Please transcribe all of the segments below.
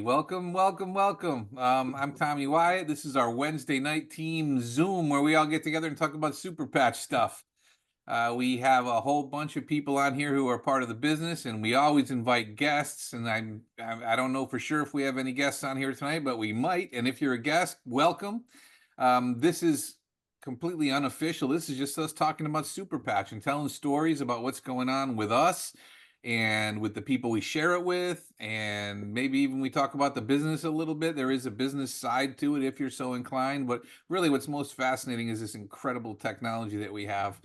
Welcome, welcome, welcome. I'm Tommy Wyatt. This is our Wednesday night team Zoom where we all get together and talk about Super Patch stuff. We have a whole bunch of people on here who are part of the business, and we always invite guests. And I don't know for sure if we have any guests on here tonight, but we might. And if you're a guest, welcome. This is completely unofficial. This is just us talking about Super Patch and telling stories about what's going on with us and with the people we share it with, and maybe even we talk about the business a little bit. There is a business side to it if you're so inclined, but really what's most fascinating is this incredible technology that we have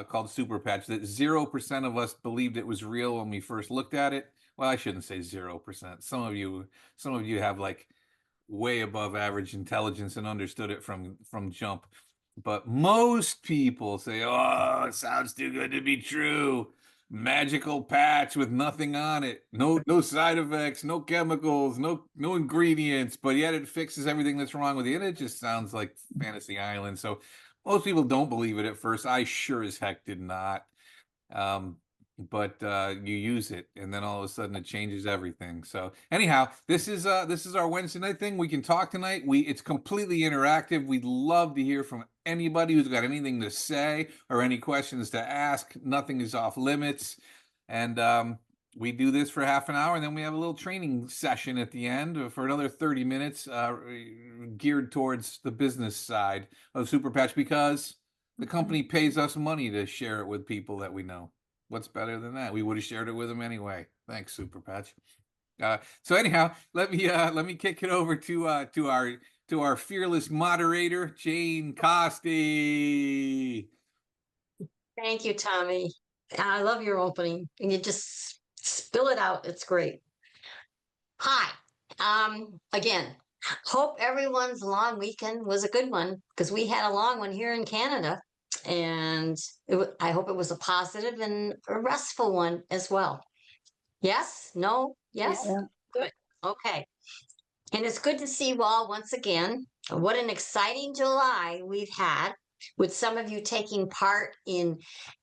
called Super Patch that 0% of us believed it was real when we first looked at it. Well, I shouldn't say 0%. Some of you have like way above average intelligence and understood it from jump. But most people say, "Oh, it sounds too good to be true. Magical patch with nothing on it, no side effects, no chemicals, no ingredients, but yet it fixes everything that's wrong with you." And it just sounds like Fantasy Island. So most people don't believe it at first. I sure as heck did not. Um, but you use it, and then all of a sudden it changes everything. So anyhow, this is our Wednesday night thing. We can talk tonight. It's completely interactive. We'd love to hear from anybody who's got anything to say or any questions to ask. Nothing is off limits. And we do this for half an hour, and then we have a little training session at the end for another 30 minutes geared towards the business side of Super Patch, because the company pays us money to share it with people that we know. What's better than that? We would have shared it with them anyway. Thanks, Super Patch. So anyhow, let me kick it over to our fearless moderator, Jane Costi. Thank you, Tommy. I love your opening, and you just spill it out. It's great. Hi. Again, hope everyone's long weekend was a good one, because we had a long one here in Canada, and I hope it was a positive and a restful one as well. Yes? No? Yes? Yeah. Good. Okay. And it's good to see you all once again. What an exciting July we've had, with some of you taking part in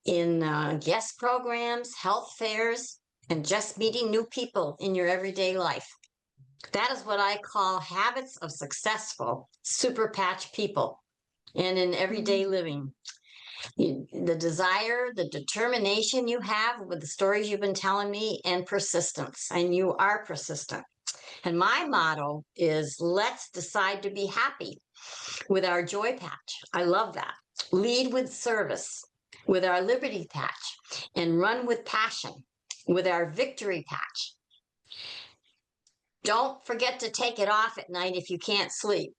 guest programs, health fairs, and just meeting new people in your everyday life. That is what I call habits of successful super patch people and in everyday living. The desire, the determination you have with the stories you've been telling me, and persistence. And you are persistent. And my motto is, let's decide to be happy with our joy patch. I love that. Lead with service with our liberty patch, and run with passion with our victory patch. Don't forget to take it off at night if you can't sleep.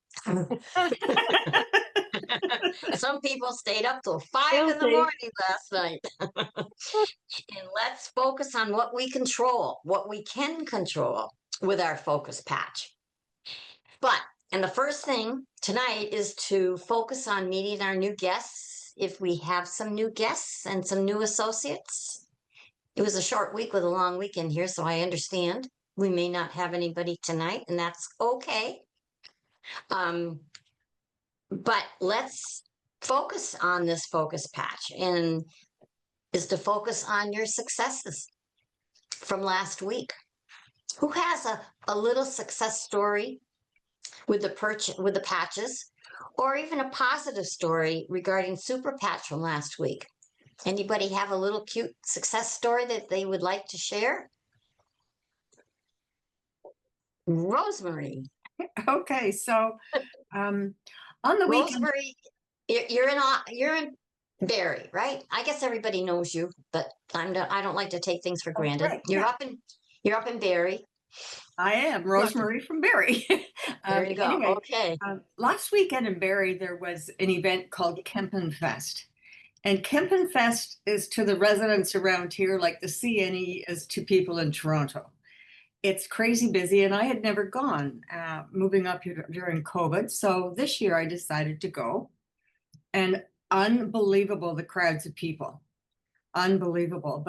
Some people stayed up till 5 in the morning last night. And let's focus on what we control, what we can control with our focus patch. And the first thing tonight is to focus on meeting our new guests, if we have some new guests and some new associates. It was a short week with a long weekend here, so I understand we may not have anybody tonight, and that's okay. But let's focus on this focus patch, and is to focus on your successes from last week. Who has a little success story with the patches, or even a positive story regarding Super Patch from last week? Anybody have a little cute success story that they would like to share? Rosemary. Okay, so on the weekend, Rosemary, you're in Barrie, right? I guess everybody knows you, but I don't like to take things for granted. right, You're yeah. up in Barrie. I am Rosemary from Barrie. There you go. Anyway, Okay. last weekend in Barrie, there was an event called Kempen Fest. And Kempen Fest is to the residents around here like the CNE is to people in Toronto. It's crazy busy, and I had never gone moving up here during COVID. So this year I decided to go, and unbelievable, the crowds of people, unbelievable,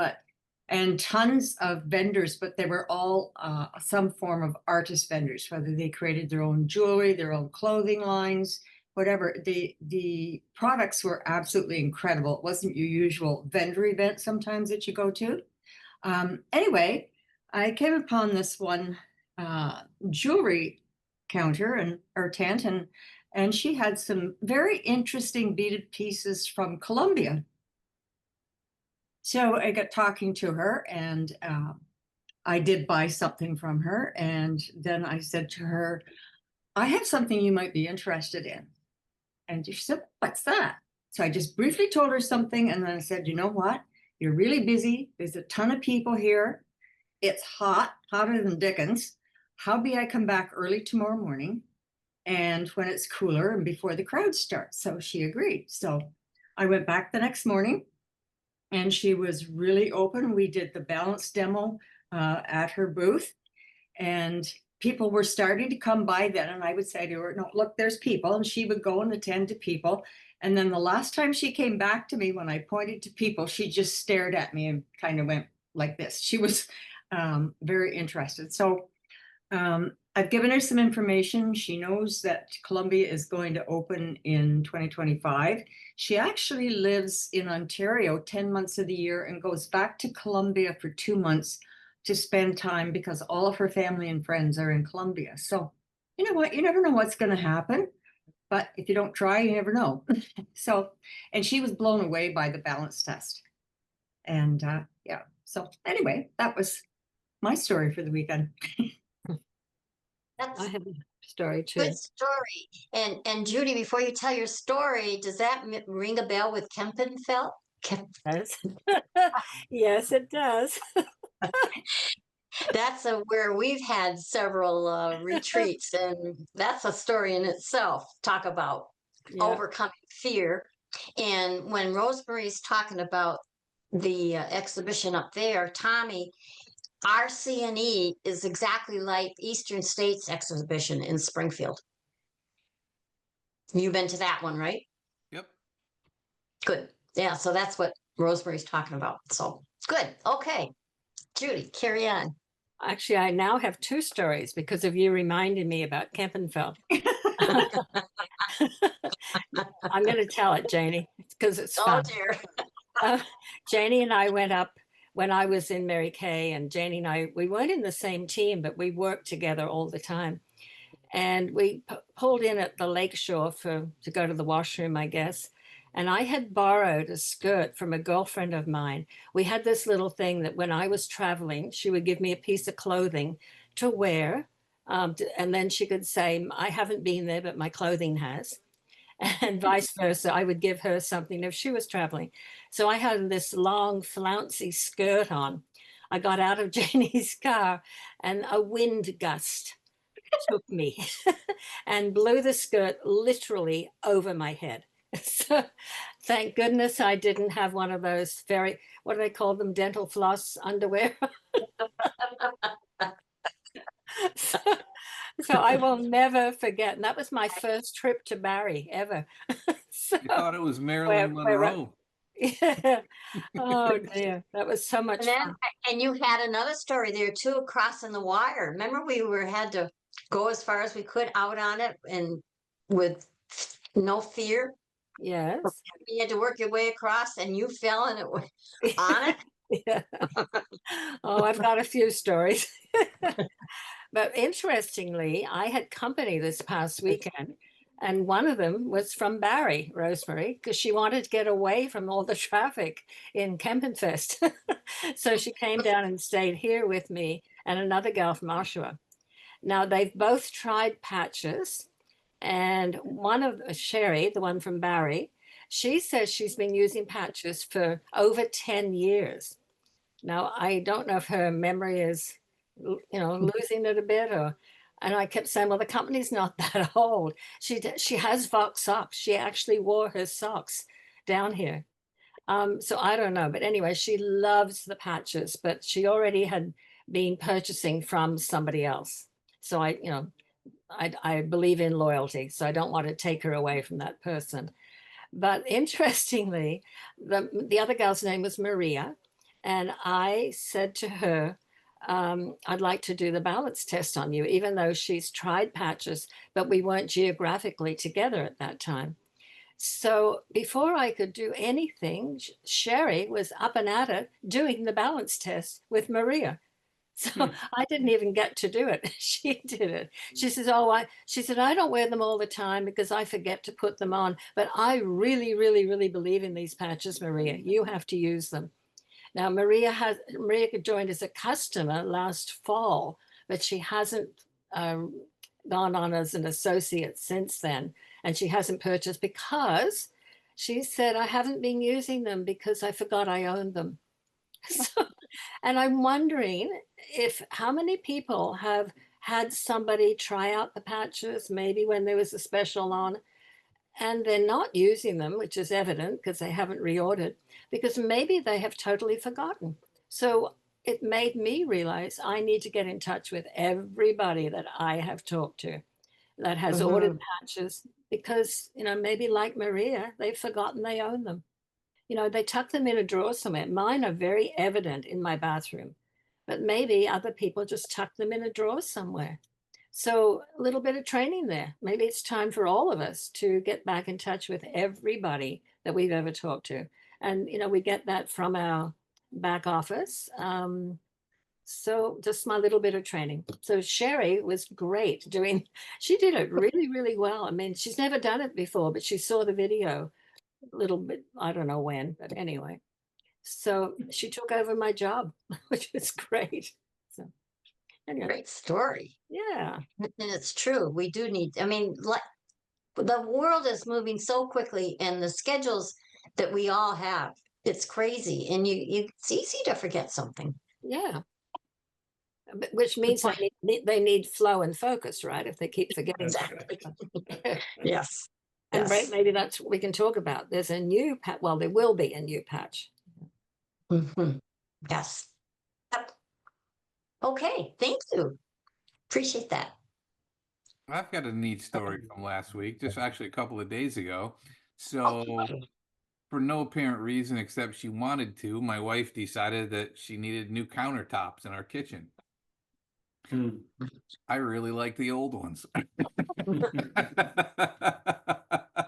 and tons of vendors, but they were all some form of artist vendors, whether they created their own jewelry, their own clothing lines, whatever. The products were absolutely incredible. It wasn't your usual vendor event sometimes that you go to. Anyway, I came upon this one jewelry counter and or tent, and she had some very interesting beaded pieces from Colombia. So I got talking to her, and I did buy something from her. And then I said to her, I have something you might be interested in. And she said, what's that? So I just briefly told her something. And then I said, you know what? You're really busy. There's a ton of people here. It's hot, hotter than Dickens. How be I come back early tomorrow morning and when it's cooler and before the crowd starts? So she agreed. So I went back the next morning, and she was really open. We did the balance demo at her booth, and people were starting to come by then. And I would say to her, no, look, there's people. And she would go and attend to people. And then the last time she came back to me, when I pointed to people, she just stared at me and kind of went like this. She was very interested. So I've given her some information. She knows that Columbia is going to open in 2025. She actually lives in Ontario 10 months of the year and goes back to Columbia for 2 months to spend time, because all of her family and friends are in Columbia. So you know what? You never know what's going to happen. But if you don't try, you never know. So, and she was blown away by the balance test. And yeah, so anyway, that was my story for the weekend. That's I have a story too. good story. And Judy, before you tell your story, does that ring a bell with Kempenfeld? Yes, yes, it does. That's where we've had several retreats, and that's a story in itself. Talk about Yeah. overcoming fear. And when Rosemary's talking about the exhibition up there, Tommy, our CNE is exactly like Eastern States exhibition in Springfield. You've been to that one, right? Yep. Good. Yeah, so that's what Rosemary's talking about. So good. Okay. Judy, carry on. Actually, I now have 2 stories because of you reminding me about Kempenfeld. I'm going to tell it, Janie, because it's fun. Oh, dear. Janie and I went up when I was in Mary Kay, and Janie and I, we weren't in the same team, but we worked together all the time. And we pulled in at the lakeshore to go to the washroom, I guess. And I had borrowed a skirt from a girlfriend of mine. We had this little thing that when I was traveling, she would give me a piece of clothing to wear. And then she could say, I haven't been there, but my clothing has. And vice versa. I would give her something if she was traveling. So I had this long, flouncy skirt on. I got out of Janie's car, and a wind gust took me and blew the skirt literally over my head. So thank goodness I didn't have one of those very, what do they call them, dental floss underwear. So I will never forget. And that was my first trip to Barrie ever. So, You thought it was Marilyn Monroe. yeah. Oh dear, that was so much And then, fun. and you had another story there too, crossing the wire. Remember, had to go as far as we could out on it, and with no fear. Yes. You had to work your way across, and you fell, and it was on it. Yeah. Oh, I've got a few stories. But interestingly, I had company this past weekend, and one of them was from Barrie, Rosemary, because she wanted to get away from all the traffic in Kempenfest. So she came down and stayed here with me and another gal from Oshawa. Now, they've both tried patches, and one of Sherry, the one from Barrie, she says she's been using patches for over 10 years. Now, I don't know if her memory is, losing it a bit, and I kept saying, well, the company's not that old. She has Vox socks. She actually wore her socks down here. So I don't know. But anyway, she loves the patches, but she already had been purchasing from somebody else. So I believe in loyalty, so I don't want to take her away from that person. But interestingly, the other girl's name was Maria. And I said to her, I'd like to do the balance test on you, even though she's tried patches, but we weren't geographically together at that time. So before I could do anything, Sherry was up and at it doing the balance test with Maria. So I didn't even get to do it. She did it. She says, "Oh, she said, I don't wear them all the time because I forget to put them on. But I really, really, really believe in these patches, Maria. You have to use them." Now, Maria joined as a customer last fall, but she hasn't gone on as an associate since then. And she hasn't purchased because she said, "I haven't been using them because I forgot I owned them." So, and I'm wondering if how many people have had somebody try out the patches, maybe when there was a special on, and they're not using them, which is evident because they haven't reordered, because maybe they have totally forgotten. So it made me realize I need to get in touch with everybody that I have talked to that has ordered patches because, maybe like Maria, they've forgotten they own them. They tuck them in a drawer somewhere. Mine are very evident in my bathroom, but maybe other people just tuck them in a drawer somewhere. So a little bit of training there. Maybe it's time for all of us to get back in touch with everybody that we've ever talked to. And, we get that from our back office. So just my little bit of training. So Sherry was great she did it really, really well. I mean, she's never done it before, but she saw the video a little bit, I don't know when, but anyway. So she took over my job, which was great. So anyway, Great story. yeah. And it's true. We do need, I mean, like the world is moving so quickly and the schedules that we all have, it's crazy. And it's easy to forget something. Yeah. Which means they need flow and focus, right? If they keep forgetting. Exactly. Yes. And Yes. maybe that's what we can talk about. There's a new patch. Well, there will be a new patch. Yes. Yep. Okay. Thank you. Appreciate that. I've got a neat story from last week, just actually a couple of days ago. So, for no apparent reason except she wanted to, my wife decided that she needed new countertops in our kitchen. I really like the old ones.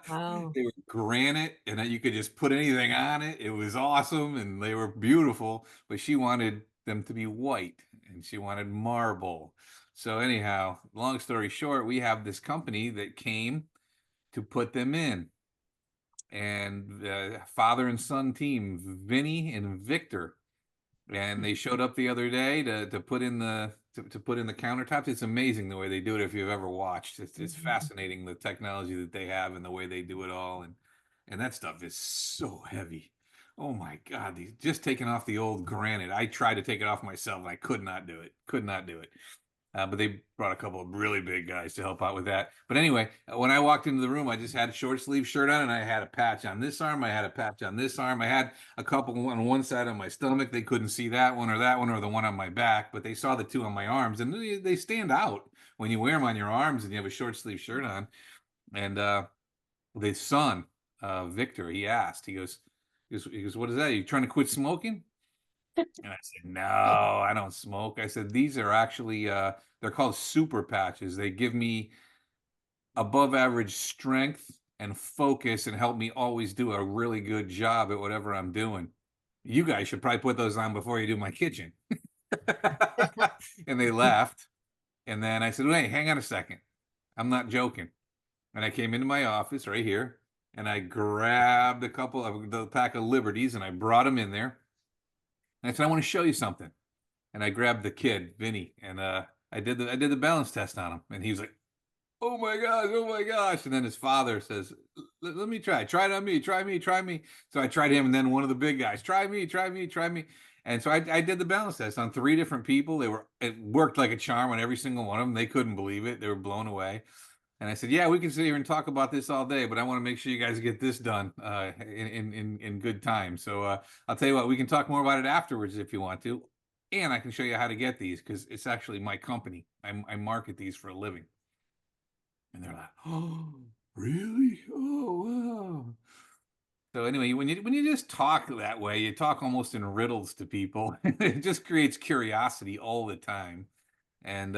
Wow. They were granite and you could just put anything on it. It was awesome and they were beautiful, but she wanted them to be white and she wanted marble. So anyhow, long story short, we have this company that came to put them in. And father and son team, Vinny and Victor, and they showed up the other day to put in the to put in the countertops. It's amazing the way they do it. If you've ever watched, it's fascinating the technology that they have and the way they do it all. And that stuff is so heavy. Oh my God! Just taking off the old granite. I tried to take it off myself, and I could not do it. Could not do it. But they brought a couple of really big guys to help out with that. But anyway, when I walked into the room, I just had a short sleeve shirt on and I had a patch on this arm. I had a patch on this arm. I had a couple on one side of my stomach. They couldn't see that one or the one on my back, but they saw the two on my arms and they stand out when you wear them on your arms and you have a short sleeve shirt on. And the son, Victor, he asked, he goes, "What is that? Are you trying to quit smoking?" And I said, "No, I don't smoke." I said, "These are actually they're called super patches. They give me above average strength and focus and help me always do a really good job at whatever I'm doing. You guys should probably put those on before you do my kitchen." And they laughed. And then I said, "Hey, hang on a second. I'm not joking." And I came into my office right here and I grabbed a couple of the pack of Liberties and I brought them in there. And I said, "I want to show you something." And I grabbed the kid, Vinny, and I did the balance test on him, and he was like, "Oh my gosh, oh my gosh!" And then his father says, "Let me try it on me, try me, try me." So I tried him, and then one of the big guys, "Try me, try me, try me." And so I did the balance test on 3 different people. It worked like a charm on every single one of them. They couldn't believe it. They were blown away. And I said, "Yeah, we can sit here and talk about this all day, but I want to make sure you guys get this done in good time." So I'll tell you what, we can talk more about it afterwards if you want to, and I can show you how to get these because it's actually my company. I market these for a living. And they're like, "Oh, really? Oh, wow." So anyway, when you just talk that way, you talk almost in riddles to people. It just creates curiosity all the time. And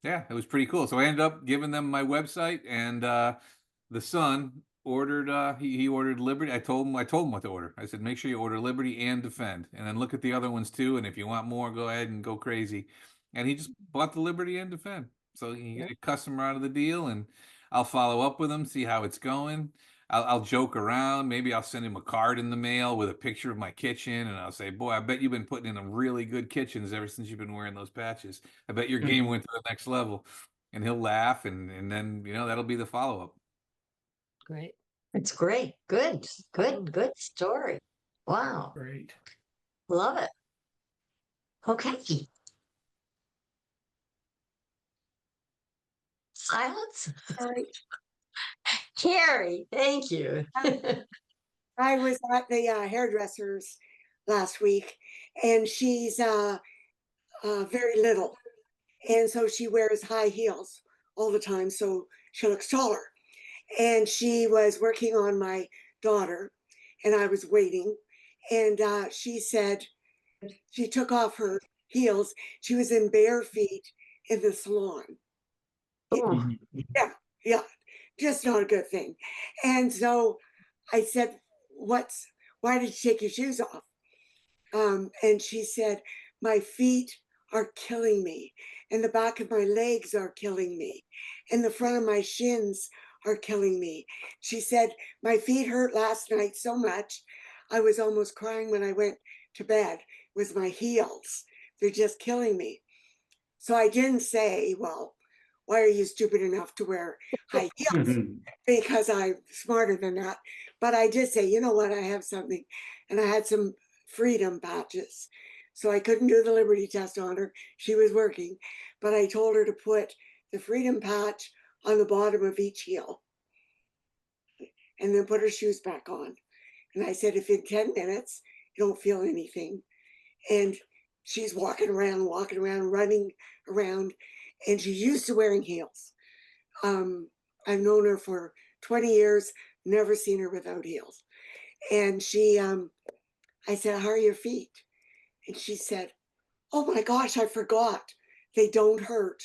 yeah, it was pretty cool. So I ended up giving them my website and the son ordered he ordered Liberty. I told him what to order. I said make sure you order Liberty and Defend, and then look at the other ones too. And if you want more, go ahead and go crazy. And he just bought the Liberty and Defend, so he got a customer out of the deal. And I'll follow up with him, see how it's going. I'll joke around. Maybe I'll send him a card in the mail with a picture of my kitchen, and I'll say, "Boy, I bet you've been putting in a really good kitchens ever since you've been wearing those patches. I bet your game went to the next level." And he'll laugh, and then that'll be the follow up. Great. It's great. Good story. Wow. Great. Love it. Okay. Silence. Sorry. Carrie, thank you. I was at the hairdresser's last week, and she's very little, and so she wears high heels all the time, so she looks taller. And she was working on my daughter, and I was waiting, and she said she took off her heels. She was in bare feet in the salon. Oh, Yeah, just not a good thing. And so I said, why did you take your shoes off? And she said, my feet are killing me, and the back of my legs are killing me, and the front of my shins are killing me. She said, my feet hurt last night so much, I was almost crying when I went to bed. It was my heels. They're just killing me. So I didn't say, well, why are you stupid enough to wear high heels? Because I'm smarter than that. But I did say, you know what, I have something. And I had some freedom patches. So I couldn't do the Liberty test on her. She was working. But I told her to put the freedom patch on the bottom of each heel and then put her shoes back on. And I said, if in 10 minutes you don't feel anything, and she's walking around, running around, and she's used to wearing heels. I've known her for 20 years, never seen her without heels. And she, I said, how are your feet? And she said, oh my gosh, I forgot. They don't hurt.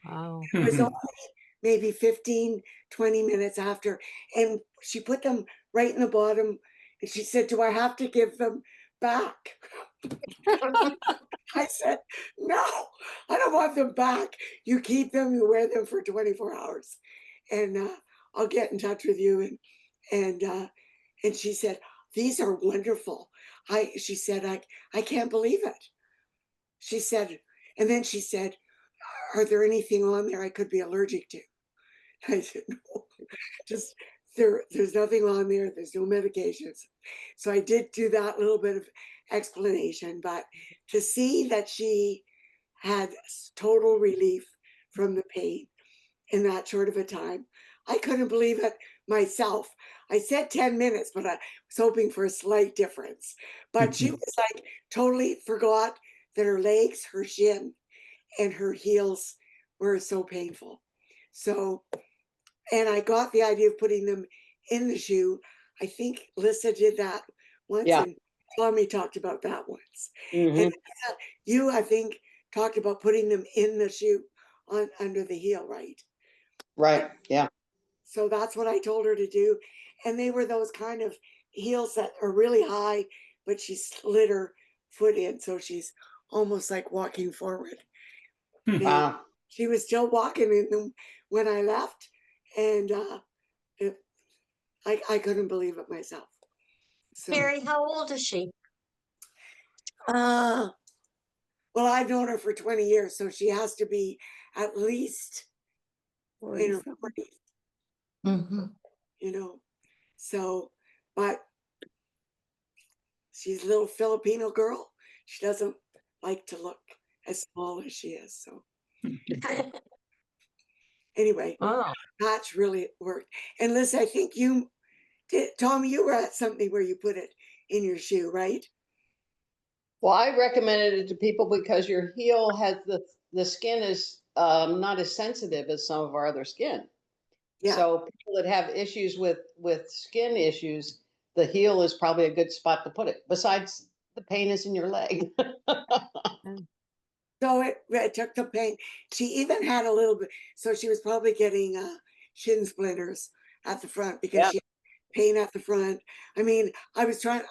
Wow. It was only maybe 15, 20 minutes after. And she put them right in the bottom. And she said, do I have to give them back? I said, no, I don't want them back. You keep them, you wear them for 24 hours. And I'll get in touch with you. And she said, these are wonderful. She said, I can't believe it. She said, and then she said, are there anything on there I could be allergic to? I said, no, just there's nothing on there. There's no medications. So I did do that little bit of explanation, but to see that she had total relief from the pain in that short of a time, I couldn't believe it myself. I said 10 minutes, but I was hoping for a slight difference. But she was like totally forgot that her legs, her shin, and her heels were so painful. So, and I got the idea of putting them in the shoe. I think Lissa did that once, and Tommy talked about that once. And you, I think, talked about putting them in the shoe under the heel, right? Right. Yeah. So that's what I told her to do. And they were those kind of heels that are really high, but she slid her foot in. So she's almost like walking forward. Wow. She was still walking in them when I left. And I couldn't believe it myself. So, Carrie, how old is she? well, I've known her for 20 years, so she has to be at least in her 40s. Mm-hmm. You know, so, but she's a little Filipino girl. She doesn't like to look as small as she is. So anyway, Oh, patch really worked. And Liz, I think you did, Tom, you were at something where you put it in your shoe, right? Well, I recommended it to people because your heel has the skin is not as sensitive as some of our other skin. Yeah. So people that have issues with skin issues, the heel is probably a good spot to put it. Besides, the pain is in your leg. So it took the pain. She even had a little bit, so she was probably getting shin splinters at the front because she had pain at the front. I mean, I was trying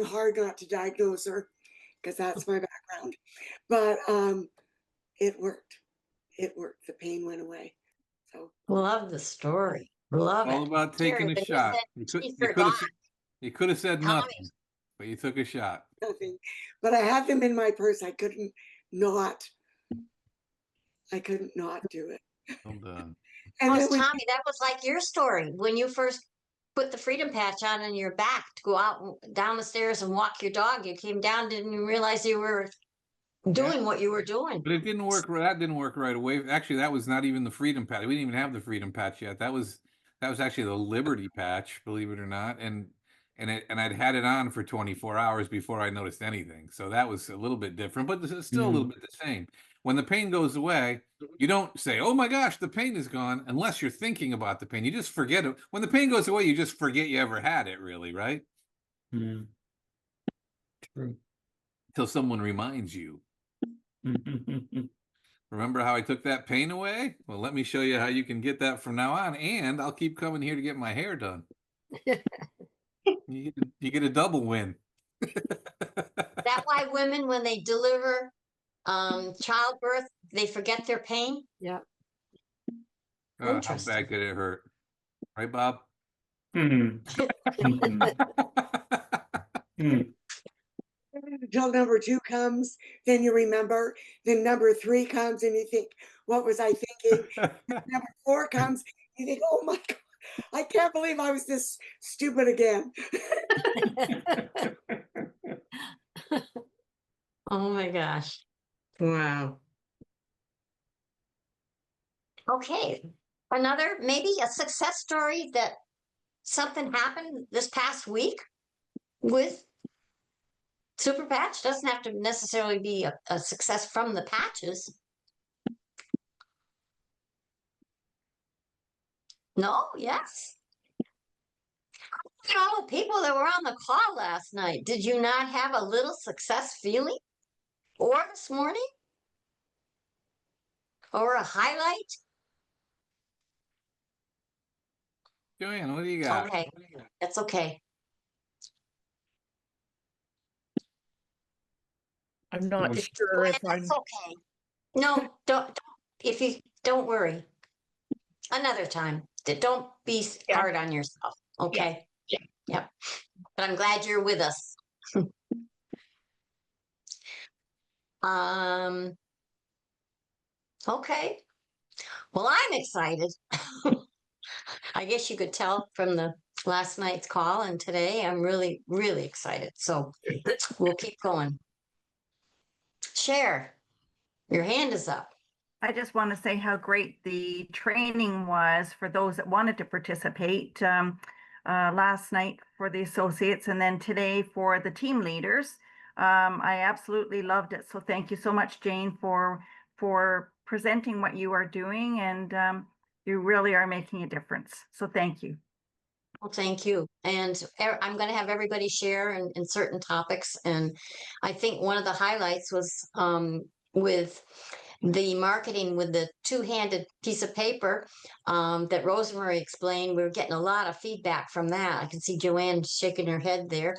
hard not to diagnose her because that's my background, but it worked. It worked. The pain went away. So Love the story. Love All it. about taking Terry, a but you shot. said she forgot. You could have said Tommy. nothing, but you took a shot. nothing. But I had them in my purse. I couldn't not do it. Well done. And Oh, then we, Tommy, that was like your story when you first put the freedom patch on your back to go out down the stairs and walk your dog. You came down, didn't you realize you were doing what you were doing? But it didn't work. That didn't work right away. Actually, that was not even the freedom patch. We didn't even have the freedom patch yet. That was actually the Liberty patch, believe it or not. And I'd had it on for 24 hours before I noticed anything. So that was a little bit different, but this is still a little bit the same. When the pain goes away, you don't say, "Oh my gosh, the pain is gone," unless you're thinking about the pain. You just forget it. When the pain goes away, you just forget you ever had it, really, right? Mm. True. Until someone reminds you. Remember how I took that pain away? Well, let me show you how you can get that from now on, and I'll keep coming here to get my hair done. You get a double win. That why women, when they deliver childbirth, they forget their pain? Yeah. How Interesting. bad could it hurt? Right, Bob? Mm. Mm. until number 2 comes, then you remember. Then number 3 comes, and you think, "What was I thinking?" Number 4 comes, you think, "Oh my God, I can't believe I was this stupid again." Oh my gosh. Wow. Okay. Another, maybe a success story that something happened this past week with Super Patch. Doesn't have to necessarily be a success from the patches. No, yes. All the people that were on the call last night, did you not have a little success feeling? Or this morning? Or a highlight? Joanne, what do you got? Okay, that's okay. I'm not Was- sure if I'm, That's okay. No, don't worry. Another time. Don't be Yeah. hard on yourself. Okay. Yeah. Yep. But I'm glad you're with us. Okay. Well, I'm excited. I guess you could tell from the last night's call and today I'm really, really excited. So we'll keep going. Cher, your hand is up. I just want to say how great the training was for those that wanted to participate last night for the associates and then today for the team leaders. I absolutely loved it. So thank you so much, Jane, for presenting what you are doing, and you really are making a difference. So thank you. Well, thank you. And I'm going to have everybody share in certain topics. And I think one of the highlights was with the marketing with the two-handed piece of paper that Rosemary explained. We were getting a lot of feedback from that. I can see Joanne shaking her head there.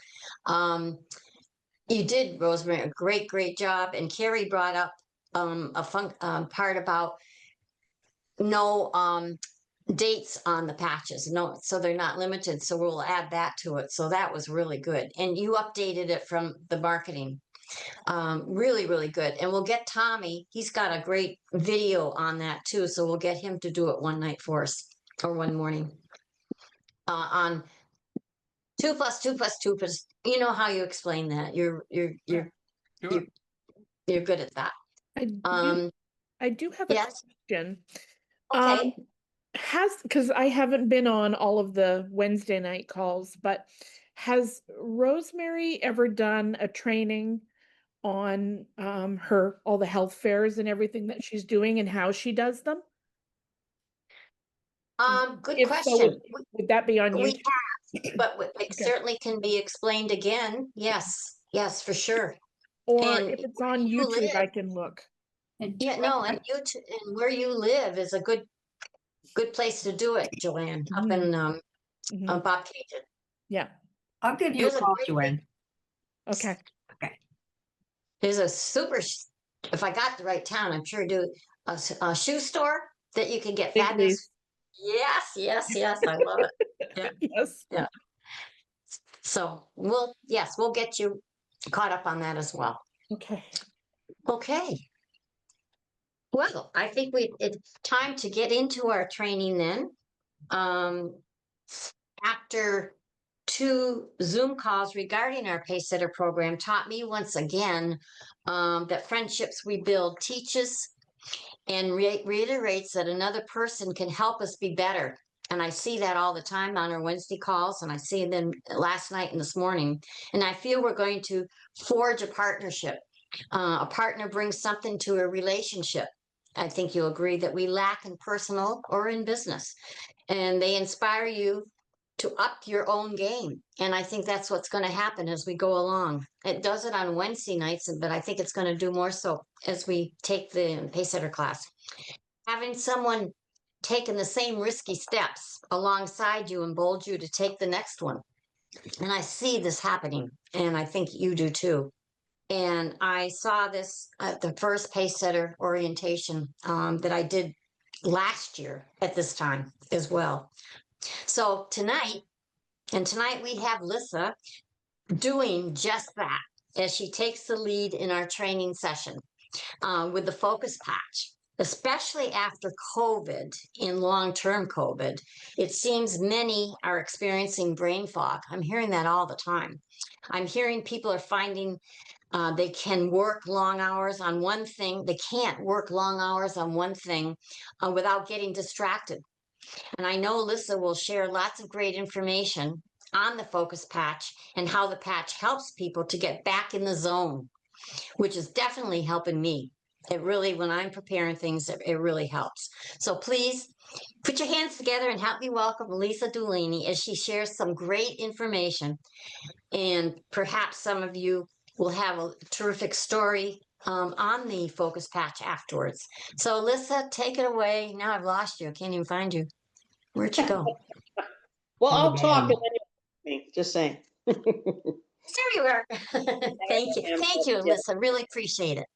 You did, Rosemary, a great, great job. And Carrie brought up a part about no dates on the patches. No, so they're not limited. So we'll add that to it. So that was really good. And you updated it from the marketing. Really, really good. And we'll get Tommy. He's got a great video on that too. So we'll get him to do it one night for us or one morning on 2 + 2 + 2 +. You know how you explain that. You're Sure. good at that. I do have a Yes. question. Okay. Because I haven't been on all of the Wednesday night calls, but has Rosemary ever done a training on all the health fairs and everything that she's doing and how she does them? Good If so, question. would that be on We YouTube? have, but it Okay. certainly can be explained again. Yes, yes, for sure. Or And if it's on where you YouTube, I live- can look. Yeah, no, and and where you live is a good place to do it, Joanne. Up in Mhm. Bob Cajun. Yeah. I'll give you a Here's a call, great Joanne. Okay. There's a if I got the right town, I'm sure do a shoe store that you can get Big fabulous. Lee's. Yes, yes, yes. I love it. Yeah. Yes. Yeah. So we'll get you caught up on that as well. Okay. Okay. Well, I think it's time to get into our training then. After 2 Zoom calls regarding our Paysetter program taught me once again that friendships we build teaches and reiterates that another person can help us be better. And I see that all the time on our Wednesday calls, and I see them last night and this morning. And I feel we're going to forge a partnership. A partner brings something to a relationship. I think you'll agree that we lack in personal or in business. And they inspire you to up your own game. And I think that's what's going to happen as we go along. It does it on Wednesday nights, but I think it's going to do more so as we take the Paysetter class. Having someone taking the same risky steps alongside you emboldens you to take the next one. And I see this happening, and I think you do too. And I saw this at the first Paysetter orientation that I did last year at this time as well. So tonight we have Lissa doing just that as she takes the lead in our training session with the focus patch. Especially after COVID, in long-term COVID, it seems many are experiencing brain fog. I'm hearing that all the time. I'm hearing people are finding they can work long hours on one thing. They can't work long hours on one thing without getting distracted. And I know Lissa will share lots of great information on the focus patch and how the patch helps people to get back in the zone, which is definitely helping me. It really, when I'm preparing things, it really helps. So please put your hands together and help me welcome Lissa Duleney as she shares some great information. And perhaps some of you will have a terrific story on the focus patch afterwards. So Lissa, take it away. Now I've lost you. I can't even find you. Where'd you go? Well, On the I'll talk and bottom. then you me, just saying. There you are. Thank you. Thank you, Yeah. Lissa. Really appreciate it.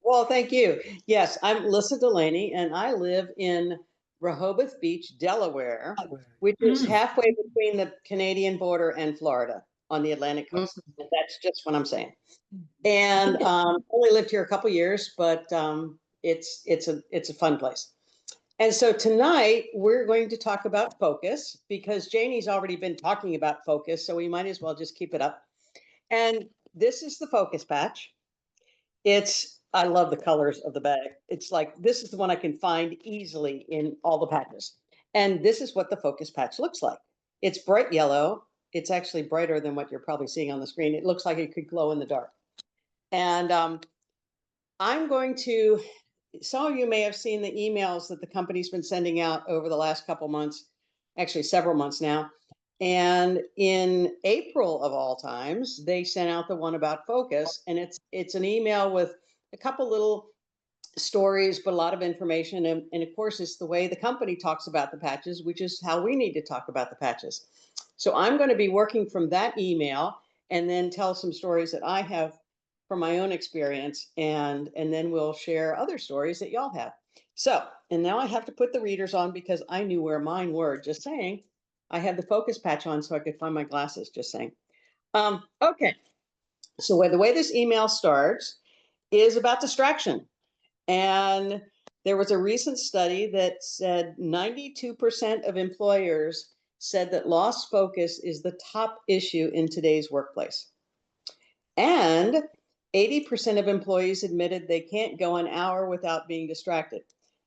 Well, thank you. Yes, I'm Lissa Duleney, and I live in Rehoboth Beach, Delaware, which is halfway between the Canadian border and Florida on the Atlantic coast. That's just what I'm saying. And only lived here a couple years, but it's a fun place. And so tonight we're going to talk about focus because Janie's already been talking about focus, so we might as well just keep it up. And this is the focus patch. I love the colors of the bag. It's like, this is the one I can find easily in all the patches. And this is what the focus patch looks like. It's bright yellow. It's actually brighter than what you're probably seeing on the screen. It looks like it could glow in the dark. And I'm going to, some of you may have seen the emails that the company's been sending out over the last couple months, actually several months now. And in April of all times, they sent out the one about focus, and it's an email with a couple little stories, but a lot of information. And of course, it's the way the company talks about the patches, which is how we need to talk about the patches. So I'm going to be working from that email and then tell some stories that I have from my own experience, and then we'll share other stories that y'all have. So, and now I have to put the readers on because I knew where mine were, just saying. I had the focus patch on so I could find my glasses, just saying. Okay, so the way this email starts is about distraction. And there was a recent study that said 92% of employers said that lost focus is the top issue in today's workplace. And 80% of employees admitted they can't go an hour without being distracted.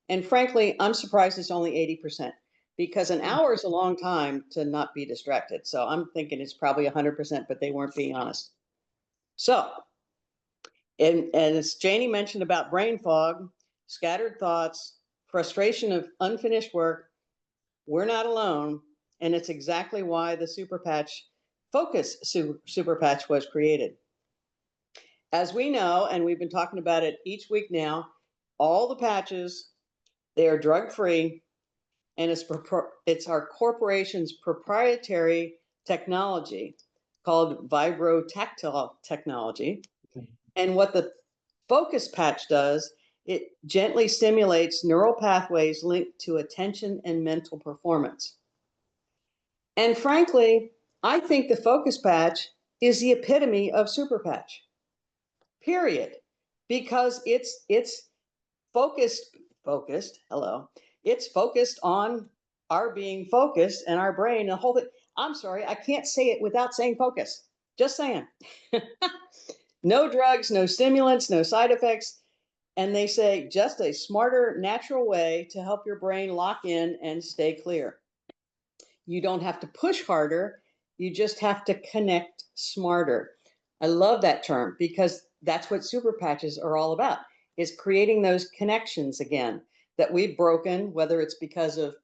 And frankly, I'm surprised it's only 80% because an hour is a long time to not be distracted. So I'm thinking it's probably 100%, but they weren't being honest. So, and as Janie mentioned about brain fog, scattered thoughts, frustration of unfinished work, we're not alone. And it's exactly why the Super Patch Focus Super Patch was created. As we know, and we've been talking about it each week now, all the patches, they are drug-free and it's our corporation's proprietary technology called vibrotactile technology. And what the focus patch does, it gently stimulates neural pathways linked to attention and mental performance. And frankly, I think the focus patch is the epitome of super patch, period. Because it's focused, hello. It's focused on our being focused and our brain, the whole thing. I'm sorry, I can't say it without saying focus. Just saying. No drugs, no stimulants, no side effects. And they say just a smarter, natural way to help your brain lock in and stay clear. You don't have to push harder. You just have to connect smarter. I love that term because that's what super patches are all about, is creating those connections again that we've broken, whether it's because of,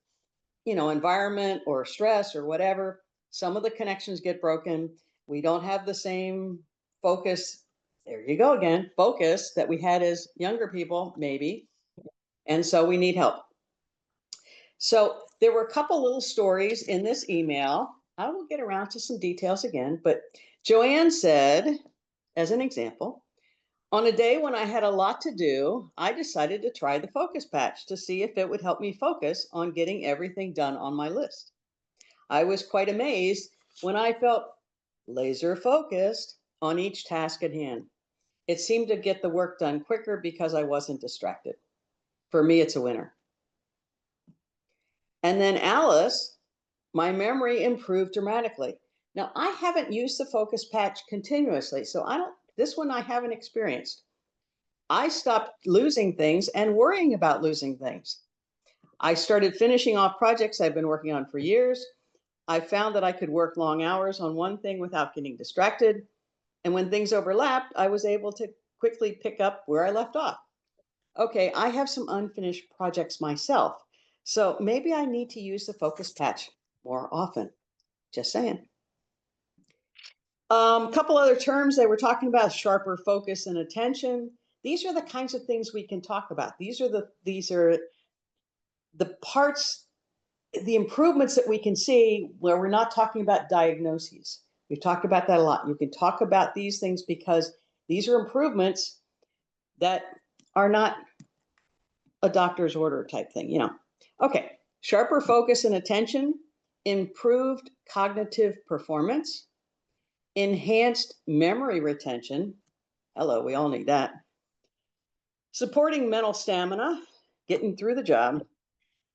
environment or stress or whatever. Some of the connections get broken. We don't have the same focus. There you go again, focus that we had as younger people, maybe. And so we need help. So there were a couple little stories in this email. I will get around to some details again, but Joanne said, as an example, on a day when I had a lot to do, I decided to try the focus patch to see if it would help me focus on getting everything done on my list. I was quite amazed when I felt laser focused on each task at hand. It seemed to get the work done quicker because I wasn't distracted. For me, it's a winner. And then Alice, my memory improved dramatically. Now, I haven't used the focus patch continuously, so this one I haven't experienced. I stopped losing things and worrying about losing things. I started finishing off projects I've been working on for years. I found that I could work long hours on one thing without getting distracted. And when things overlapped, I was able to quickly pick up where I left off. Okay, I have some unfinished projects myself, so maybe I need to use the focus patch more often. Just saying. A couple other terms they were talking about: sharper focus and attention. These are the kinds of things we can talk about. These are the parts, the improvements that we can see where we're not talking about diagnoses. We've talked about that a lot. You can talk about these things because these are improvements that are not a doctor's order type thing, Okay, sharper focus and attention, improved cognitive performance, enhanced memory retention. Hello, we all need that. Supporting mental stamina, getting through the job.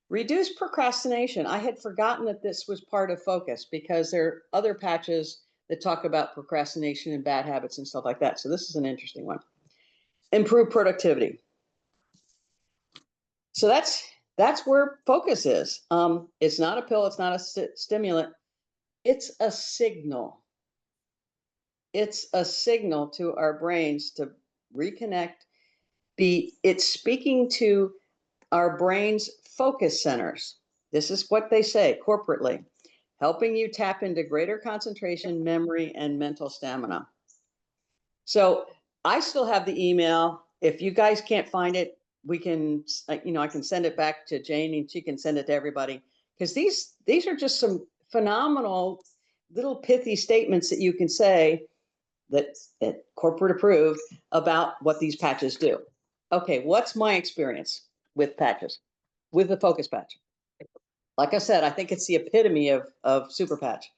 Reduce procrastination. I had forgotten that this was part of focus because there are other patches that talk about procrastination and bad habits and stuff like that. So this is an interesting one. Improve productivity. So that's where focus is. It's not a pill. It's not a stimulant. It's a signal. It's a signal to our brains to reconnect. It's speaking to our brain's focus centers. This is what they say corporately, helping you tap into greater concentration, memory, and mental stamina. So I still have the email. If you guys can't find it, we can, I can send it back to Jane and she can send it to everybody. Because these are just some phenomenal little pithy statements that you can say that corporate approved about what these patches do. Okay, what's my experience with patches, with the focus patch? Like I said, I think it's the epitome of super patch.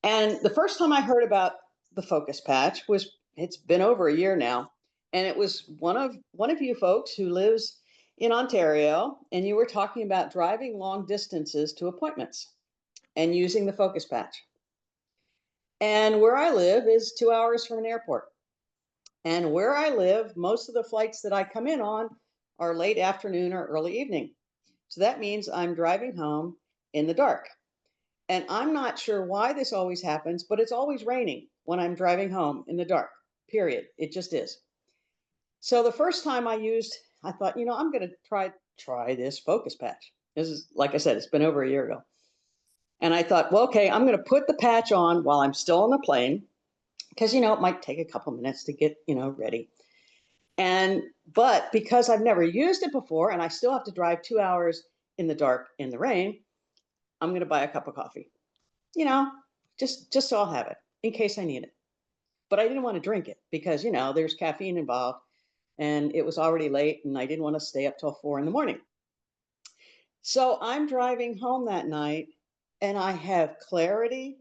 And the first time I heard about the focus patch it's been over a year now. And it was one of you folks who lives in Ontario, and you were talking about driving long distances to appointments and using the focus patch. And where I live is 2 hours from an airport. And where I live, most of the flights that I come in on are late afternoon or early evening. So that means I'm driving home in the dark. And I'm not sure why this always happens, but it's always raining when I'm driving home in the dark, period. It just is. So the first time I thought, I'm going to try this focus patch. This is, like I said, it's been over a year ago. And I thought, well, okay, I'm going to put the patch on while I'm still on the plane because, it might take a couple minutes to get, ready. But because I've never used it before and I still have to drive 2 hours in the dark, in the rain, I'm going to buy a cup of coffee, just so I'll have it in case I need it. But I didn't want to drink it because, there's caffeine involved and it was already late and I didn't want to stay up till 4 a.m. So I'm driving home that night and I have clarity.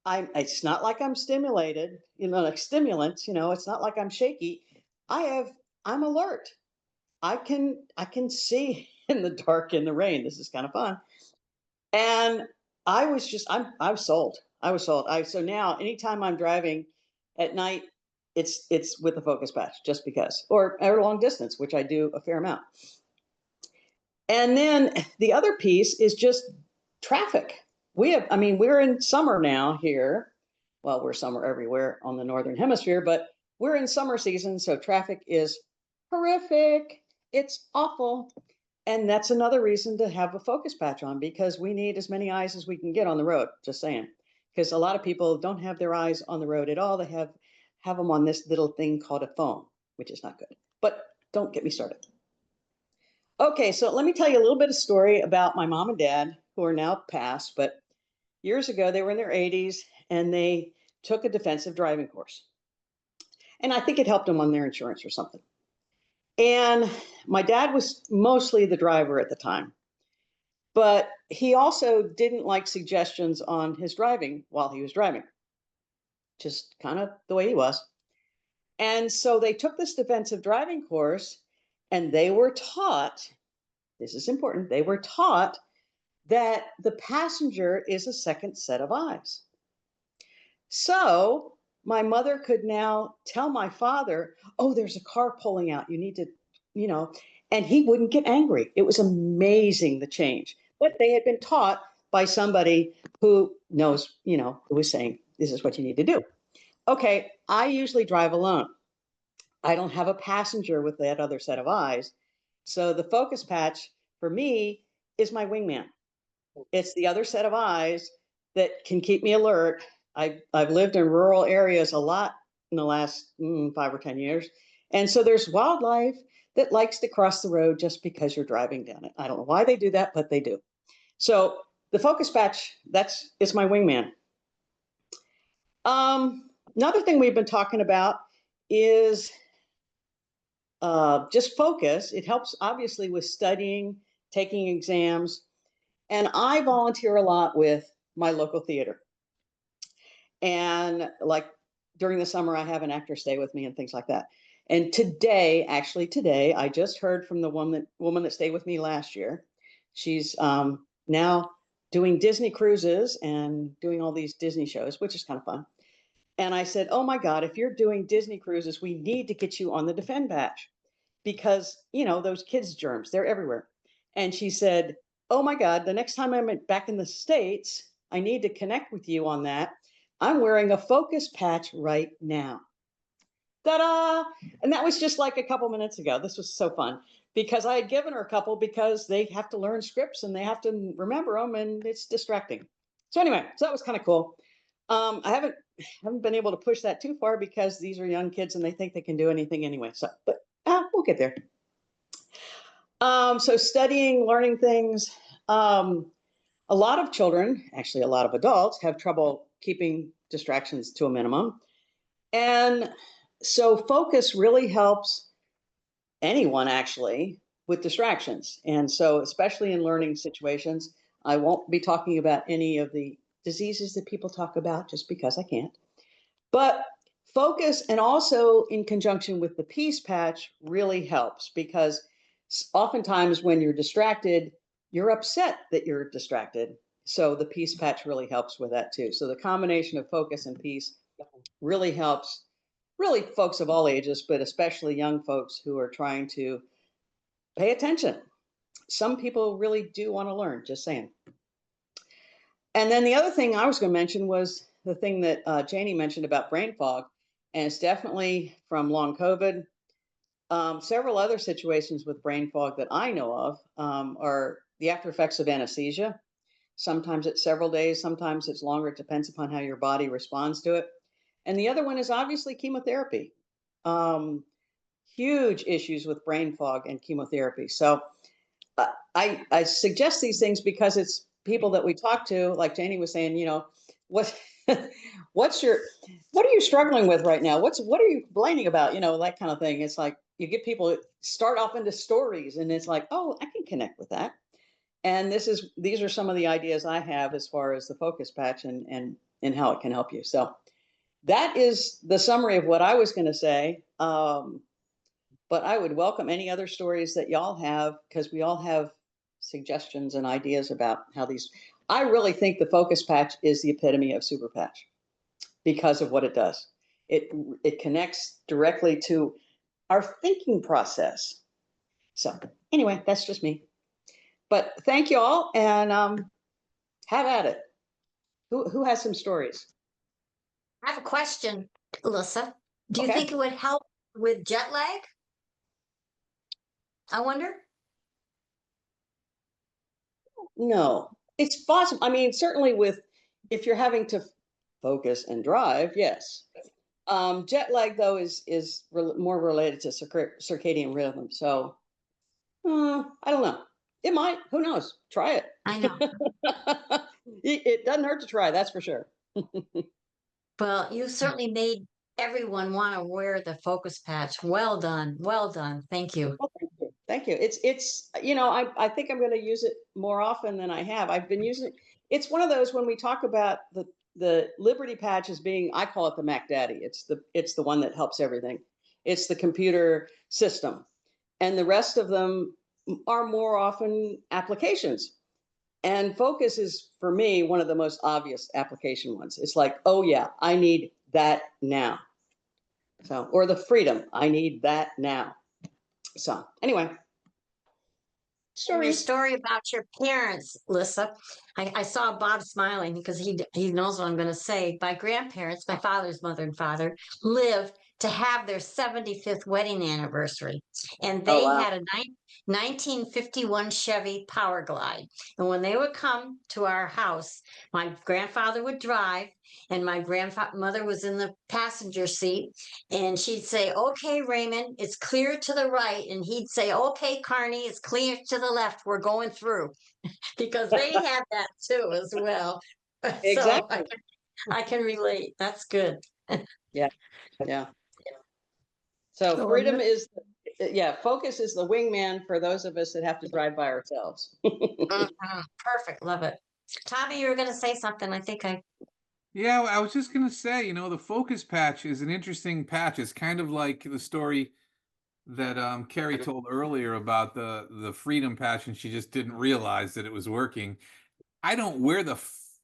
It's not like I'm stimulated, like stimulants, it's not like I'm shaky. I'm alert. I can see in the dark, in the rain. This is kind of fun. And I was sold. I was sold. So now anytime I'm driving at night, it's with the focus patch just because, or at a long distance, which I do a fair amount. And then the other piece is just traffic. We're in summer now here. Well, we're summer everywhere on the Northern Hemisphere, but we're in summer season. So traffic is horrific. It's awful. And that's another reason to have a focus patch on, because we need as many eyes as we can get on the road, just saying. Because a lot of people don't have their eyes on the road at all. They have them on this little thing called a phone, which is not good. But don't get me started. Okay, so let me tell you a little bit of story about my mom and dad, who are now passed, but years ago, they were in their 80s and they took a defensive driving course. And I think it helped them on their insurance or something. And my dad was mostly the driver at the time, but he also didn't like suggestions on his driving while he was driving, just kind of the way he was. And so they took this defensive driving course and they were taught, this is important, they were taught that the passenger is a second set of eyes. So my mother could now tell my father, oh, there's a car pulling out. You need to, and he wouldn't get angry. It was amazing, the change. But they had been taught by somebody who knows, who was saying, this is what you need to do. Okay, I usually drive alone. I don't have a passenger with that other set of eyes. So the focus patch for me is my wingman. It's the other set of eyes that can keep me alert. I've lived in rural areas a lot in the last 5 or 10 years. And so there's wildlife that likes to cross the road just because you're driving down it. I don't know why they do that, but they do. So the focus patch, it's my wingman. Another thing we've been talking about is just focus. It helps obviously with studying, taking exams. And I volunteer a lot with my local theater. And like during the summer, I have an actor stay with me and things like that. And today, I just heard from the woman that stayed with me last year. She's now doing Disney cruises and doing all these Disney shows, which is kind of fun. And I said, oh my God, if you're doing Disney cruises, we need to get you on the Defend Patch because, those kids' germs, they're everywhere. And she said, oh my God, the next time I'm back in the States, I need to connect with you on that. I'm wearing a focus patch right now. Ta-da! And that was just like a couple minutes ago. This was so fun because I had given her a couple because they have to learn scripts and they have to remember them and it's distracting. So anyway, so that was kind of cool. I haven't been able to push that too far because these are young kids and they think they can do anything anyway. So, but we'll get there. So studying, learning things. A lot of children, actually a lot of adults, have trouble keeping distractions to a minimum. And so focus really helps anyone actually with distractions. And so especially in learning situations, I won't be talking about any of the diseases that people talk about just because I can't. But focus, and also in conjunction with the peace patch, really helps because oftentimes when you're distracted, you're upset that you're distracted. So the peace patch really helps with that too. So the combination of focus and peace really helps really folks of all ages, but especially young folks who are trying to pay attention. Some people really do want to learn, just saying. And then the other thing I was going to mention was the thing that Janie mentioned about brain fog, and it's definitely from long COVID. Several other situations with brain fog that I know of are the after effects of anesthesia. Sometimes it's several days, sometimes it's longer. It depends upon how your body responds to it. And the other one is obviously chemotherapy. Huge issues with brain fog and chemotherapy. So I suggest these things because it's people that we talk to, like Janie was saying, you know, what what are you struggling with right now? What are you complaining about? You know, that kind of thing. It's like you get people start off into stories and it's like, oh, I can connect with that. And these are some of the ideas I have as far as the focus patch and how it can help you. So that is the summary of what I was going to say. But I would welcome any other stories that y'all have, because we all have suggestions and ideas about how these. I really think the focus patch is the epitome of super patch because of what it does. It connects directly to our thinking process. So anyway, that's just me. But thank you all, and have at it. Who has some stories? I have a question, Lissa. Do you Okay. think it would help with jet lag? I wonder. No, it's possible. I mean, certainly if you're having to focus and drive, yes. Jet lag though is more related to circadian rhythm. So I don't know. It might. Who knows? Try it. I know. It doesn't hurt to try. That's for sure. Well, you certainly made everyone want to wear the focus patch. Well done. Well done. Thank you. Well, thank you. Thank you. It's you know, I think I'm going to use it more often than I have. I've been using it. It's one of those when we talk about the Liberty patch as being, I call it the Mac Daddy. It's the one that helps everything. It's the computer system, and the rest of them are more often applications. And focus is, for me, one of the most obvious application ones. It's like, oh yeah, I need that now. So, or the freedom, I need that now. So anyway, Your story. story about your parents, Lissa. I saw Bob smiling because he knows what I'm going to say. My grandparents, my father's mother and father, lived to have their 75th wedding anniversary. And Oh, they wow. had a 1951 Chevy Power Glide. And when they would come to our house, my grandfather would drive and my grandmother was in the passenger seat. And she'd say, okay, Raymond, it's clear to the right. And he'd say, okay, Carney, it's clear to the left. We're going through. Because they had that too as well. Exactly. So I can relate. That's good. Yeah. Yeah. So So freedom is, yeah, focus is the wingman for those of us that have to drive by ourselves. Mhm. Perfect. Love it. Tommy, you were going to say something. I think I. Yeah, I was just gonna say, the focus patch is an interesting patch. It's kind of like the story that Carrie told earlier about the freedom patch, and she just didn't realize that it was working. I don't wear the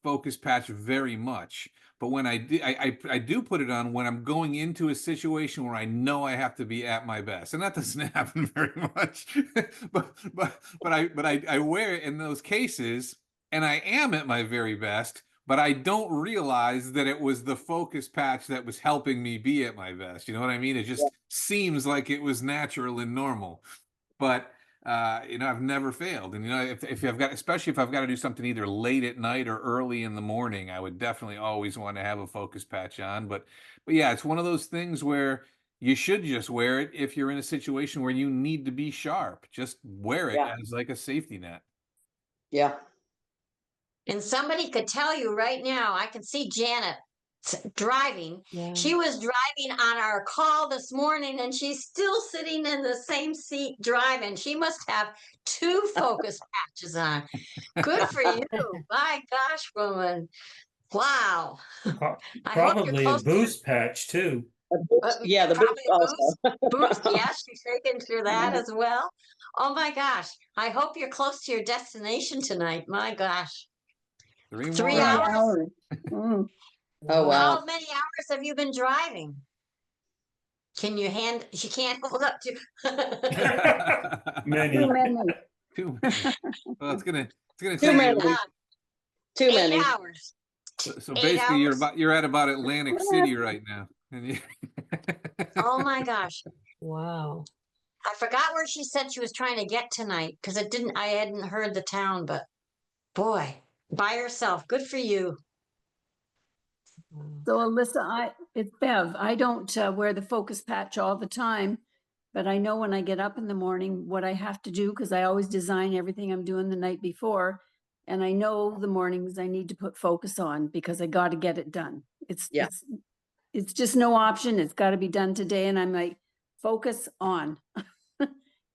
focus patch very much, but when I do, I do put it on when I'm going into a situation where I know I have to be at my best, and that doesn't happen very much. but I wear it in those cases, and I am at my very best. But I don't realize that it was the focus patch that was helping me be at my best. You know what I mean? It just seems like it was natural and normal. But I've never failed. And if I've got, especially if I've got to do something either late at night or early in the morning, I would definitely always want to have a focus patch on. But yeah, it's one of those things where you should just wear it if you're in a situation where you need to be sharp. Just wear it as like a safety net. Yeah. And somebody could tell you right now, I can see Janet driving. Yeah. She was driving on our call this morning and she's still sitting in the same seat driving. She must have 2 focus patches on. Good for you. My gosh, woman. Wow. I hope you're Probably a close to your boost patch too. Yeah, the probably boost also. boost. Yes, she's shaking through that as well. Oh my gosh. I hope you're close to your destination tonight. My gosh. 3 more 3 hours. hours. Oh, wow. How many hours have you been driving? Can you she can't hold up to Many. Too many. Well, it's gonna Too take many. you. Too 8 many. hours. So 8 basically, hours. you're at about Atlantic City right now. And Oh my gosh. Wow. I forgot where she said she was trying to get tonight because I hadn't heard the town, but boy, by herself. Good for you. So Alyssa, it's Bev. I don't wear the focus patch all the time but I know when I get up in the morning what I have to do, because I always design everything I'm doing the night before. And I know the mornings I need to put focus on because I got to get it done. Yeah. It's just no option. It's got to be done today. And I'm like, focus on.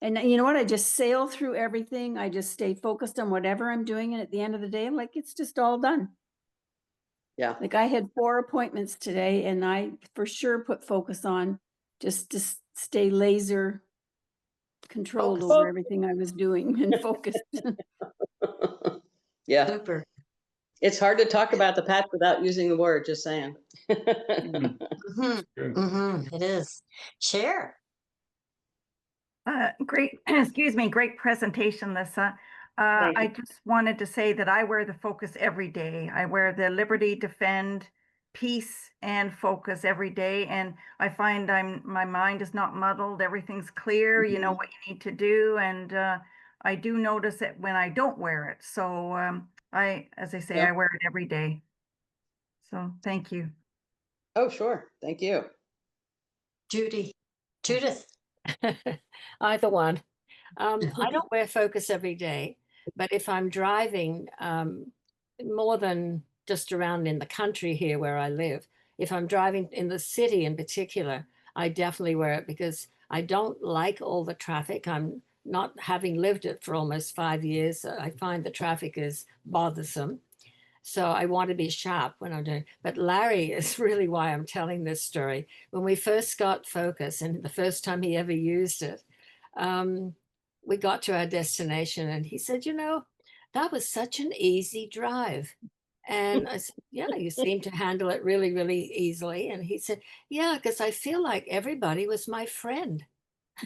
And you know what? I just sail through everything. I just stay focused on whatever I'm doing. And at the end of the day, I'm like, it's just all done. Yeah. Like I had 4 appointments today and I for sure put focus on just to stay laser controlled Focus. over everything I was doing and focused. Yeah. Super. It's hard to talk about the patch without using the word, just saying. Mm, Hmm. true. Hmm. It is. Share. Great, excuse me, great presentation, Lissa. Thank I you. just wanted to say that I wear the focus every day. I wear the Liberty, Defend, Peace, and Focus every day. And I find my mind is not muddled. Everything's clear. You know what you need to do. And I do notice it when I don't wear it. So as I say, Yeah. I wear it every day. So thank you. Oh, sure. Thank you. Judith. Either one. I don't wear focus every day, but if I'm driving more than just around in the country here where I live, if I'm driving in the city in particular, I definitely wear it because I don't like all the traffic. I'm not having lived it for almost 5 years. I find the traffic is bothersome. So I want to be sharp when I'm doing. But Larry is really why I'm telling this story. When we first got focus, and the first time he ever used it, um, we got to our destination, and he said, "You know, that was such an easy drive." And I said, "Yeah, you seem to handle it really, really easily." And he said, "Yeah, because I feel like everybody was my friend."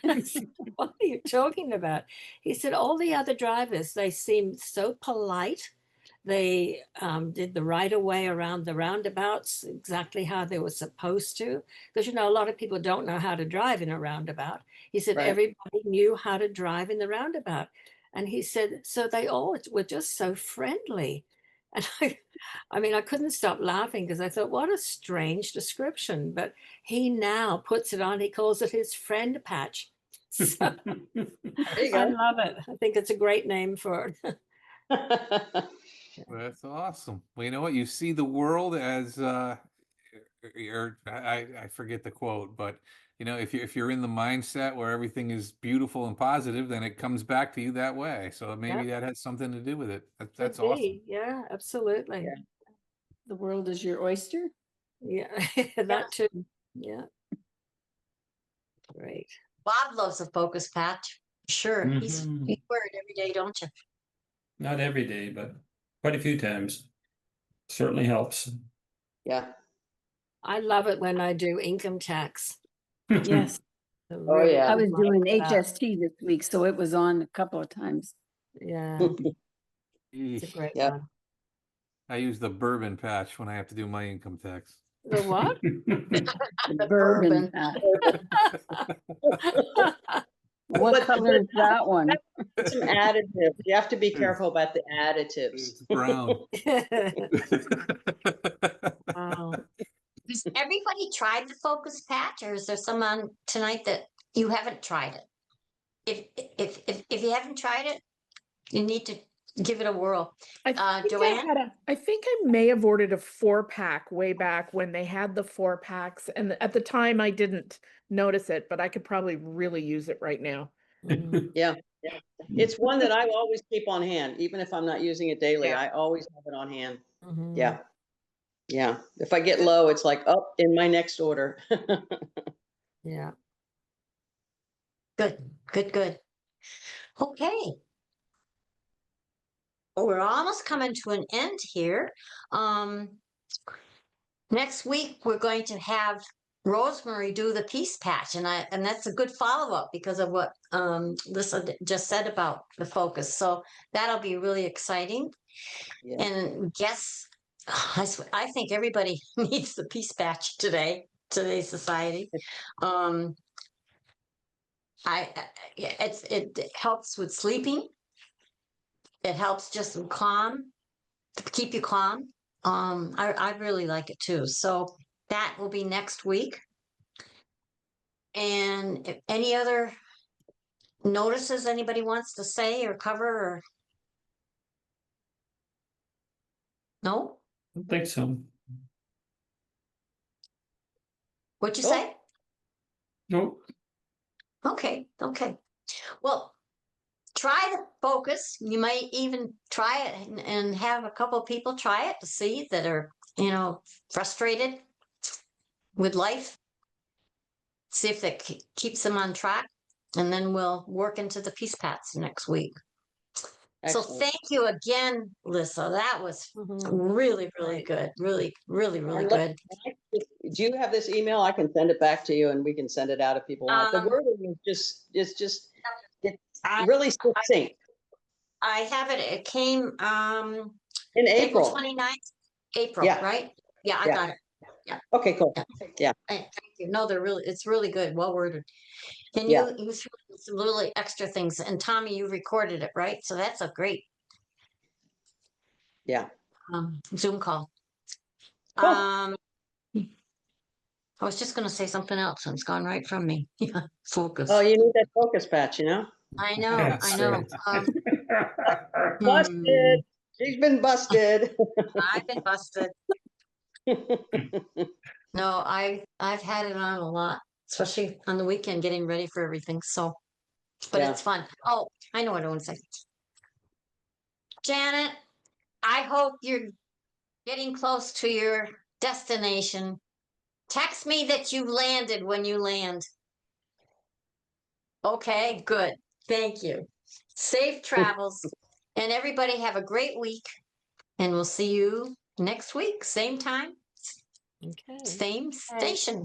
I said, "What are you talking about?" He said, "All the other drivers, they seemed so polite. They did the right of way around the roundabouts exactly how they were supposed to. Because, you know, a lot of people don't know how to drive in a roundabout. He said Right. everybody knew how to drive in the roundabout. And he said, so they all were just so friendly." And I mean, I couldn't stop laughing because I thought, what a strange description. But he now puts it on, he calls it his friend patch. So There you I go. love it. I think it's a great name for it. That's awesome. Well, you know what? You see the world as I forget the quote, but you know, if you're in the mindset where everything is beautiful and positive, then it comes back to you that way. So maybe that has something to do with it. That's Could awesome. be. Yeah, absolutely. Yeah. The world is your oyster. Yeah, that too. Yeah. Great. Bob loves a focus patch. Sure. Mhm. You wear it every day, don't you? Not every day, but quite a few times. Certainly helps. Yeah. I love it when I do income tax. Yes. I Oh, really yeah. I was like doing that. HST this week, so it was on a couple of times. Yeah, it's a Eesh. great Yep. one. I use the bourbon patch when I have to do my income tax. The what? The Bourbon. bourbon patch. What But color is that one? some additives. You have to be careful about the additives. It's brown. Wow. Has everybody tried the focus patch, or is there someone tonight that you haven't tried it? If you haven't tried it, you need to give it a whirl. Joanne? I think I may have ordered a 4-pack way back when they had the 4-packs, and at the time I didn't notice it, but I could probably really use it right now. Mm. Yeah. Yeah. It's one that I always keep on hand, even if I'm not using it daily. Yeah. I always have it on hand. Mhm. Yeah. Yeah. If I get low, it's like, oh, in my next order. Yeah. Good. Okay. We're almost coming to an end here. Next week we're going to have Rosemary do the peace patch, and that's a good follow-up because of what Lissa just said about the focus. So that'll be really exciting. Yeah. And guess I think everybody needs the peace patch today's society. It helps with sleeping. It helps just calm, to keep you calm. I really like it too. So that will be next week. And any other notices anybody wants to say or cover or? No? I don't think so. What'd you Cool. say? Nope. Okay, okay. Well, try the focus. You might even try it and have a couple of people try it to see that are, frustrated with life. See if that keeps them on track. And then we'll work into the peace paths next week. So Excellent. thank you again, Lissa. That was Mhm. really, really good. Really, really, really And good. Do you have this email? I can send it back to you and we can send it out if people want. The Um, wording is just, it's I- really succinct. I have it. It came In April April. 29th. April, Yeah. right? Yeah, I Yeah. got it. Okay, cool. Yeah. Thank you. No, it's really good. Well worded. And Yeah. you threw in some really extra things. And Tommy, you recorded it, right? So that's a great Yeah. Zoom call. Cool. I was just going to say something else and it's gone right from me. Yeah, focus. Oh, you need that focus patch, you know? I know, That's I know. right. Busted. She's been busted. I've been busted. No, I've had it on a lot, especially on the weekend, getting ready for everything. So, but Yeah. it's fun. Oh, I know what I want to say. Janet, I hope you're getting close to your destination. Text me that you landed when you land. Okay, good. Thank you. Safe travels. And everybody have a great week. And we'll see you next week. Same time, Okay. same station.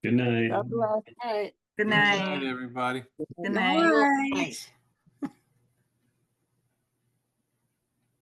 Good night. God bless. All right. Good Good night. night, everybody. Good night. Night.